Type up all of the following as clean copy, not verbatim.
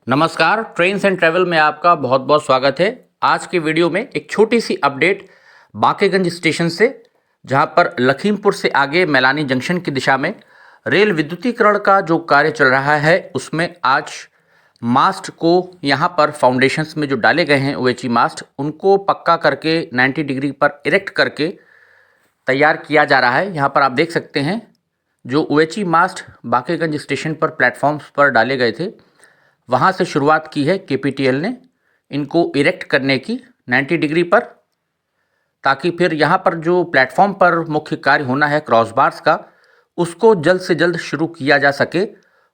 नमस्कार, trains and travel में आपका बहुत बहुत स्वागत है। आज के वीडियो में एक छोटी सी अपडेट बांकेगंज स्टेशन से, जहां पर लखीमपुर से आगे मैलानी जंक्शन की दिशा में रेल विद्युतीकरण का जो कार्य चल रहा है, उसमें आज मास्ट को यहां पर फाउंडेशंस में जो डाले गए हैं ओएचई मास्ट, उनको पक्का करके 90 डिग्री पर इरेक्ट करके तैयार किया जा रहा है। यहाँ पर आप देख सकते हैं जो ओएचई मास्ट बांकेगंज स्टेशन पर प्लेटफॉर्म्स पर डाले गए थे, वहाँ से शुरुआत की है केपीटीएल ने इनको इरेक्ट करने की 90 डिग्री पर, ताकि फिर यहाँ पर जो प्लेटफॉर्म पर मुख्य कार्य होना है क्रॉस बार्स का, उसको जल्द से जल्द शुरू किया जा सके।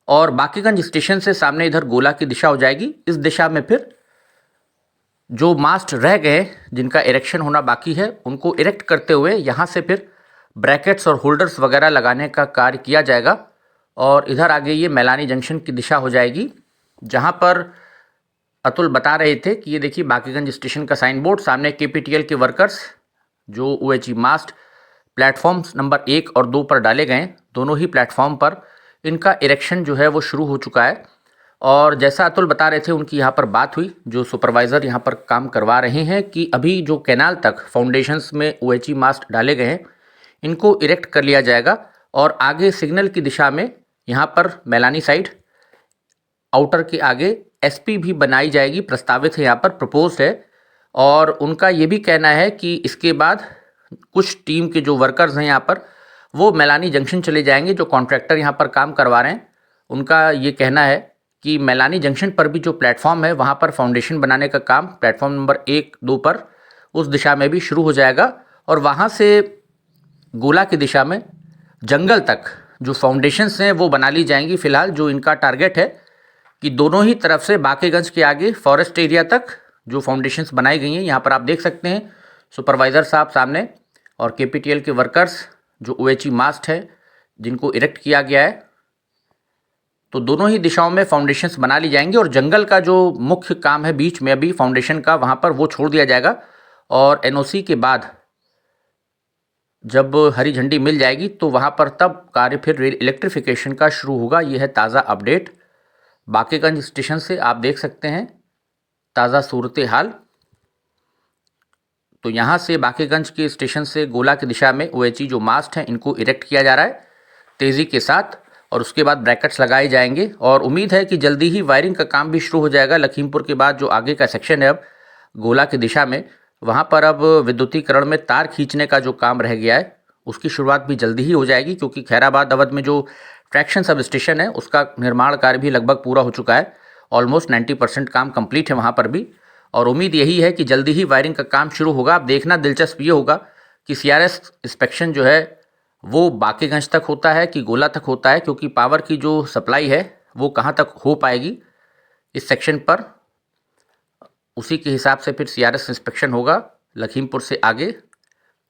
और बांकेगंज स्टेशन से सामने इधर गोला की दिशा हो जाएगी। इस दिशा में फिर जो मास्ट रह गए जिनका इरेक्शन होना बाकी है, उनको इरेक्ट करते हुए यहाँ से फिर ब्रैकेट्स और होल्डर्स वगैरह लगाने का कार्य किया जाएगा। और इधर आगे ये मैलानी जंक्शन की दिशा हो जाएगी, जहाँ पर अतुल बता रहे थे कि ये देखिए बांकेगंज स्टेशन का साइन बोर्ड, सामने केपीटीएल के वर्कर्स जो ओएचई मास्ट प्लेटफॉर्म नंबर 1 और 2 पर डाले गए, दोनों ही प्लेटफॉर्म पर इनका इरेक्शन जो है वो शुरू हो चुका है। और जैसा अतुल बता रहे थे, उनकी यहाँ पर बात हुई जो सुपरवाइज़र यहाँ पर काम करवा रहे हैं, कि अभी जो कैनाल तक फाउंडेशंस में ओएचई मास्ट डाले गए हैं, इनको इरेक्ट कर लिया जाएगा। और आगे सिग्नल की दिशा में यहाँ पर मैलानी साइड आउटर के आगे एसपी भी बनाई जाएगी, प्रस्तावित है, यहाँ पर प्रपोज्ड है। और उनका ये भी कहना है कि इसके बाद कुछ टीम के जो वर्कर्स हैं यहाँ पर, वो मैलानी जंक्शन चले जाएंगे। जो कॉन्ट्रैक्टर यहाँ पर काम करवा रहे हैं, उनका ये कहना है कि मैलानी जंक्शन पर भी जो प्लेटफॉर्म है, वहाँ पर फाउंडेशन बनाने का काम प्लेटफॉर्म नंबर 1-2 पर उस दिशा में भी शुरू हो जाएगा। और वहाँ से गोला की दिशा में जंगल तक जो फाउंडेशंस हैं वो बना ली जाएंगी। फिलहाल जो इनका टारगेट है कि दोनों ही तरफ से बांकेगंज के आगे फॉरेस्ट एरिया तक जो फाउंडेशंस बनाई गई हैं, यहाँ पर आप देख सकते हैं सुपरवाइज़र साहब सामने और केपीटीएल के वर्कर्स जो ओएचई मास्ट है जिनको इरेक्ट किया गया है। तो दोनों ही दिशाओं में फाउंडेशंस बना ली जाएंगी। और जंगल का जो मुख्य काम है बीच में अभी फाउंडेशन का, वहाँ पर वो छोड़ दिया जाएगा। और एनओसी के बाद जब हरी झंडी मिल जाएगी तो वहाँ पर तब कार्य फिर रेल इलेक्ट्रिफिकेशन का शुरू होगा। ये है ताज़ा अपडेट बांकेगंज स्टेशन से, आप देख सकते हैं ताज़ा सूरत हाल। तो यहाँ से बांकेगंज के स्टेशन से गोला की दिशा में ओएचई जो मास्ट हैं, इनको इरेक्ट किया जा रहा है तेज़ी के साथ। और उसके बाद ब्रैकेट्स लगाए जाएंगे और उम्मीद है कि जल्दी ही वायरिंग का काम भी शुरू हो जाएगा। लखीमपुर के बाद जो आगे का सेक्शन है अब गोला की दिशा में, वहाँ पर अब विद्युतीकरण में तार खींचने का जो काम रह गया है, उसकी शुरुआत भी जल्दी ही हो जाएगी। क्योंकि खैराबाद अवध में जो ट्रैक्शन सब स्टेशन है, उसका निर्माण कार्य भी लगभग पूरा हो चुका है। ऑलमोस्ट 90% काम कंप्लीट है वहाँ पर भी। और उम्मीद यही है कि जल्दी ही वायरिंग का काम शुरू होगा। अब देखना दिलचस्प ये होगा कि सीआरएस इंस्पेक्शन जो है वो बांकेगंज तक होता है कि गोला तक होता है, क्योंकि पावर की जो सप्लाई है वो कहाँ तक हो पाएगी इस सेक्शन पर, उसी के हिसाब से फिर सीआरएस इंस्पेक्शन होगा लखीमपुर से आगे।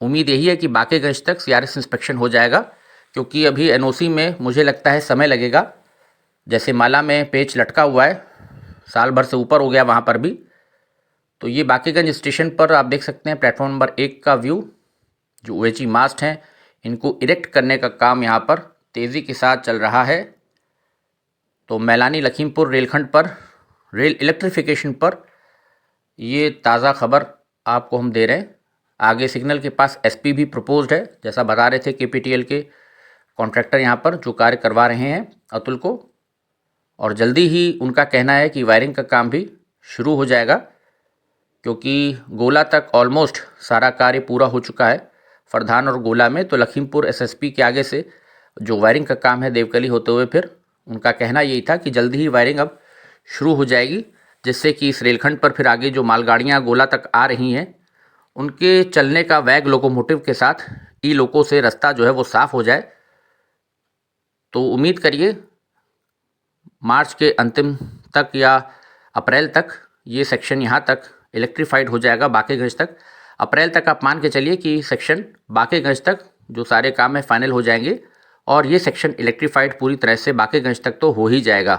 उम्मीद यही है कि बांकेगंज तक सीआरएस इंस्पेक्शन हो जाएगा, क्योंकि अभी एनओसी में मुझे लगता है समय लगेगा। जैसे माला में पेच लटका हुआ है, साल भर से ऊपर हो गया वहाँ पर भी। तो ये बांकेगंज स्टेशन पर आप देख सकते हैं प्लेटफॉर्म नंबर 1 का व्यू। जो ओएचई मास्ट हैं, इनको इरेक्ट करने का काम यहाँ पर तेज़ी के साथ चल रहा है। तो मैलानी लखीमपुर रेलखंड पर रेल इलेक्ट्रिफिकेशन पर ये ताज़ा खबर आपको हम दे रहे हैं। आगे सिग्नल के पास एसपी भी प्रपोज्ड है, जैसा बता रहे थे केपीटीएल के कॉन्ट्रैक्टर यहाँ पर जो कार्य करवा रहे हैं अतुल को। और जल्दी ही उनका कहना है कि वायरिंग का काम भी शुरू हो जाएगा, क्योंकि गोला तक ऑलमोस्ट सारा कार्य पूरा हो चुका है फरधान और गोला में। तो लखीमपुर एसएसपी के आगे से जो वायरिंग का काम है देवकली होते हुए, फिर उनका कहना यही था कि जल्दी ही वायरिंग अब शुरू हो जाएगी, जिससे कि इस रेलखंड पर फिर आगे जो मालगाड़ियाँ गोला तक आ रही हैं, उनके चलने का वैग लोकोमोटिव के साथ ई लोको से रास्ता जो है वो साफ़ हो जाए। तो उम्मीद करिए मार्च के अंतिम तक या अप्रैल तक ये सेक्शन यहाँ तक इलेक्ट्रीफाइड हो जाएगा बांकेगंज तक। अप्रैल तक आप मान के चलिए कि सेक्शन बांकेगंज तक जो सारे काम है फाइनल हो जाएंगे और ये सेक्शन इलेक्ट्रीफाइड पूरी तरह से बांकेगंज तक तो हो ही जाएगा।